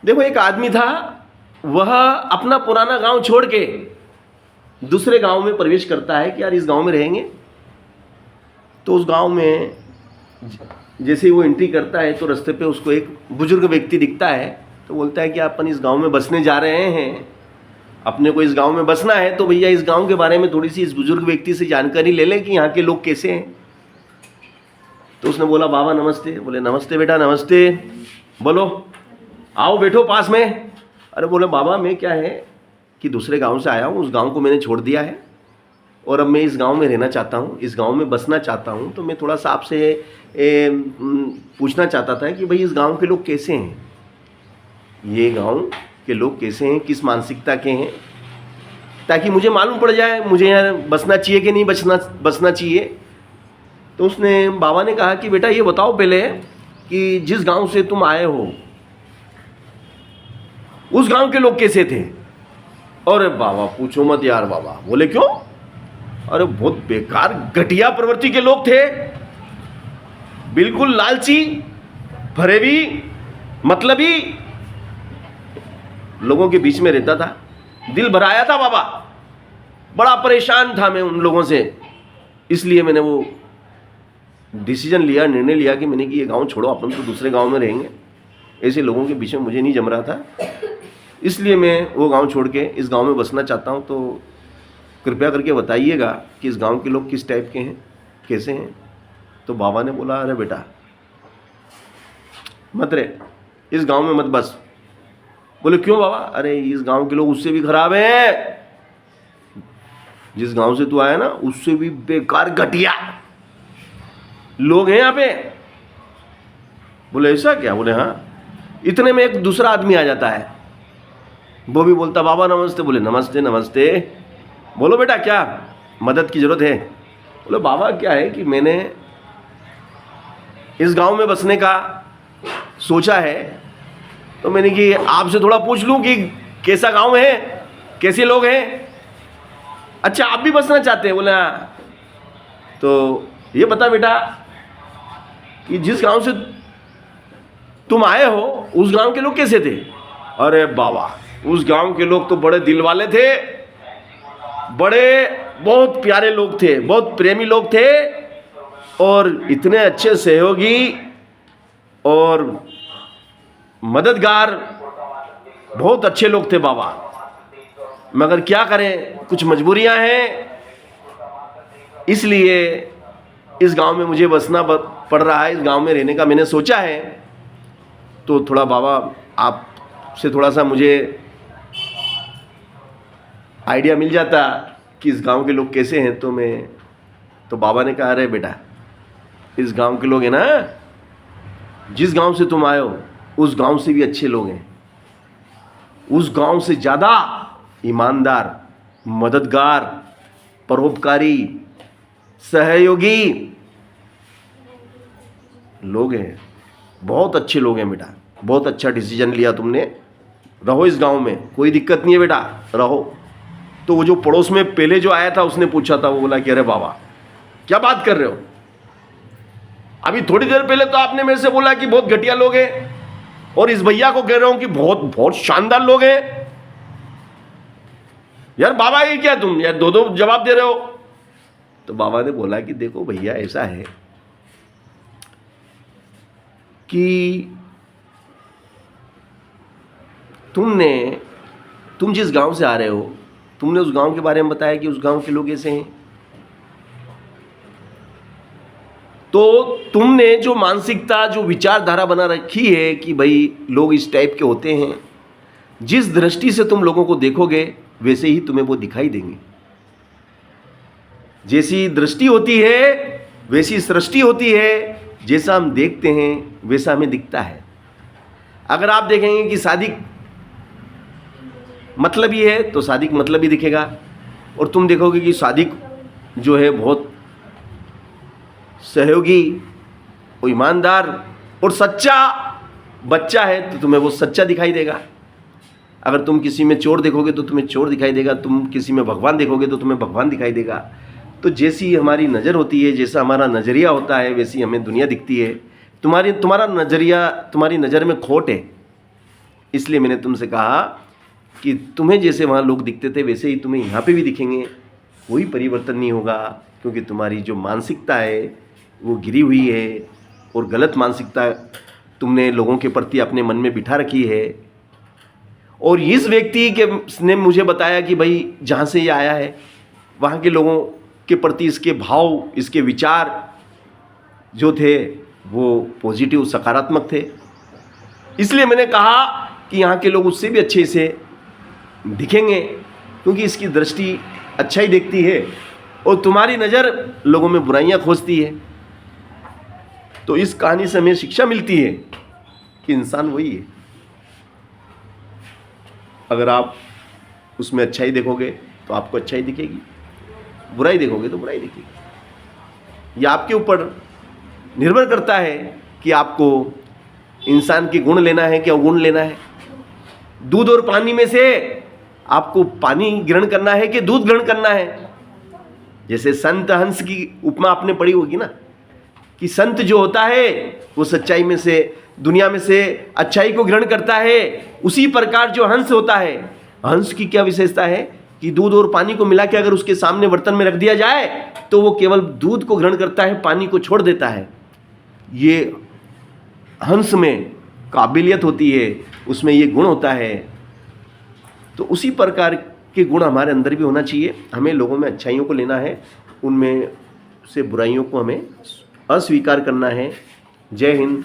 देखो, एक आदमी था, वह अपना पुराना गांव छोड़ के दूसरे गांव में प्रवेश करता है कि यार इस गांव में रहेंगे। तो उस गांव में जैसे ही वो एंट्री करता है तो रास्ते पे उसको एक बुजुर्ग व्यक्ति दिखता है। तो बोलता है कि अपन इस गांव में बसने जा रहे हैं, अपने को इस गांव में बसना है, तो भैया इस गांव के बारे में थोड़ी सी इस बुजुर्ग व्यक्ति से जानकारी ले लें कि यहाँ के लोग कैसे हैं। तो उसने बोला, बाबा नमस्ते। बोले, नमस्ते बेटा नमस्ते, बोलो आओ बैठो पास में। अरे बोले, बाबा मैं क्या है कि दूसरे गांव से आया हूँ, उस गांव को मैंने छोड़ दिया है और अब मैं इस गांव में रहना चाहता हूँ, इस गांव में बसना चाहता हूँ। तो मैं थोड़ा सा आपसे पूछना चाहता था कि भाई इस गांव के लोग कैसे हैं, ये गांव के लोग कैसे हैं, किस मानसिकता के हैं, ताकि मुझे मालूम पड़ जाए मुझे यहाँ बसना चाहिए कि नहीं बसना चाहिए। तो उसने बाबा ने कहा कि बेटा ये बताओ पहले कि जिस गांव से तुम आए हो उस गांव के लोग कैसे थे। अरे बाबा पूछो मत यार बाबा। बोले क्यों? अरे बहुत बेकार घटिया प्रवृत्ति के लोग थे, बिल्कुल लालची, फरेबी, मतलबी लोगों के बीच में रहता था। दिल भराया था बाबा, बड़ा परेशान था मैं उन लोगों से। इसलिए मैंने वो डिसीजन लिया, निर्णय लिया कि मैंने कि ये गांव छोड़ो, अपन तो दूसरे गांव में रहेंगे। ऐसे लोगों के बीच में मुझे नहीं जम रहा था, इसलिए मैं वो गांव छोड़ के इस गांव में बसना चाहता हूं। तो कृपया करके बताइएगा कि इस गांव के लोग किस टाइप के हैं, कैसे हैं। तो बाबा ने बोला, अरे बेटा मत रहे, इस गांव में मत बस। बोले क्यों बाबा? अरे इस गांव के लोग उससे भी खराब हैं, जिस गांव से तू आया ना उससे भी बेकार घटिया लोग हैं यहाँ पे। बोले ऐसा क्या? बोले हाँ। इतने में एक दूसरा आदमी आ जाता है, वो भी बोलता, बाबा नमस्ते। बोले नमस्ते नमस्ते, बोलो बेटा क्या मदद की जरूरत है। बोले बाबा क्या है कि मैंने इस गांव में बसने का सोचा है, तो मैंने कि आपसे थोड़ा पूछ लूं कि कैसा गांव है, कैसे लोग हैं। अच्छा आप भी बसना चाहते हैं? बोले हाँ। तो ये बता बेटा कि जिस गांव से तुम आए हो उस गांव के लोग कैसे थे। अरे बाबा उस गांव के लोग तो बड़े दिल वाले थे, बड़े बहुत प्यारे लोग थे, बहुत प्रेमी लोग थे और इतने अच्छे सहयोगी और मददगार, बहुत अच्छे लोग थे बाबा। मगर क्या करें, कुछ मजबूरियां हैं, इसलिए इस गांव में मुझे बसना पड़ रहा है, इस गांव में रहने का मैंने सोचा है। तो थोड़ा बाबा आपसे थोड़ा सा मुझे आइडिया मिल जाता कि इस गांव के लोग कैसे हैं। तो बाबा ने कहा, अरे बेटा इस गांव के लोग हैं ना, जिस गांव से तुम आए हो उस गांव से भी अच्छे लोग हैं, उस गांव से ज़्यादा ईमानदार, मददगार, परोपकारी, सहयोगी लोग हैं, बहुत अच्छे लोग हैं बेटा। बहुत अच्छा डिसीजन लिया तुमने, रहो इस गांव में, कोई दिक्कत नहीं है बेटा, रहो। तो वो जो पड़ोस में पहले जो आया था उसने पूछा था, वो बोला कि अरे बाबा क्या बात कर रहे हो, अभी थोड़ी देर पहले तो आपने मेरे से बोला कि बहुत घटिया लोग हैं और इस भैया को कह रहे हो कि बहुत बहुत शानदार लोग हैं। यार बाबा ये क्या तुम यार दो जवाब दे रहे हो। तो बाबा ने बोला कि देखो भैया ऐसा है कि तुम जिस गांव से आ रहे हो, तुमने उस गांव के बारे में बताया कि उस गांव के लोग ऐसे हैं। तो तुमने जो मानसिकता, जो विचारधारा बना रखी है कि भाई लोग इस टाइप के होते हैं, जिस दृष्टि से तुम लोगों को देखोगे वैसे ही तुम्हें वो दिखाई देंगे। जैसी दृष्टि होती है वैसी सृष्टि होती है, जैसा हम देखते हैं वैसा हमें दिखता है। अगर आप देखेंगे कि सादिक मतलबी है तो सादिक मतलबी दिखेगा, और तुम देखोगे कि सादिक जो है बहुत सहयोगी और ईमानदार और सच्चा बच्चा है तो तुम्हें वो सच्चा दिखाई देगा। अगर तुम किसी में चोर देखोगे तो तुम्हें चोर दिखाई देगा, तुम किसी में भगवान देखोगे तो तुम्हें भगवान दिखाई देगा। तो जैसी हमारी नज़र होती है, जैसा हमारा नज़रिया होता है, वैसी हमें दुनिया दिखती है। तुम्हारा नज़रिया, तुम्हारी नज़र में खोट है, इसलिए मैंने तुमसे कहा कि तुम्हें जैसे वहाँ लोग दिखते थे वैसे ही तुम्हें यहाँ पे भी दिखेंगे, कोई परिवर्तन नहीं होगा, क्योंकि तुम्हारी जो मानसिकता है वो गिरी हुई है और गलत मानसिकता तुमने लोगों के प्रति अपने मन में बिठा रखी है। और इस व्यक्ति के ने मुझे बताया कि भाई जहाँ से ये आया है वहाँ के लोगों के प्रति इसके भाव, इसके विचार जो थे वो पॉजिटिव, सकारात्मक थे। इसलिए मैंने कहा कि यहाँ के लोग उससे भी अच्छे से दिखेंगे, क्योंकि इसकी दृष्टि अच्छा ही देखती है और तुम्हारी नज़र लोगों में बुराइयाँ खोजती है। तो इस कहानी से हमें शिक्षा मिलती है कि इंसान वही है, अगर आप उसमें अच्छाई देखोगे तो आपको अच्छाई दिखेगी, बुराई देखोगे तो बुराई दिखेगी। यह आपके ऊपर निर्भर करता है कि आपको इंसान के गुण लेना है कि अवगुण लेना है। दूध और पानी में से आपको पानी ग्रहण करना है कि दूध ग्रहण करना है। जैसे संत हंस की उपमा आपने पढ़ी होगी ना, कि संत जो होता है वो सच्चाई में से, दुनिया में से अच्छाई को ग्रहण करता है। उसी प्रकार जो हंस होता है, हंस की क्या विशेषता है कि दूध और पानी को मिला के अगर उसके सामने बर्तन में रख दिया जाए तो वो केवल दूध को ग्रहण करता है, पानी को छोड़ देता है। ये हंस में काबिलियत होती है, उसमें ये गुण होता है। तो उसी प्रकार के गुण हमारे अंदर भी होना चाहिए। हमें लोगों में अच्छाइयों को लेना है, उनमें से बुराइयों को हमें अस्वीकार करना है। जय हिंद।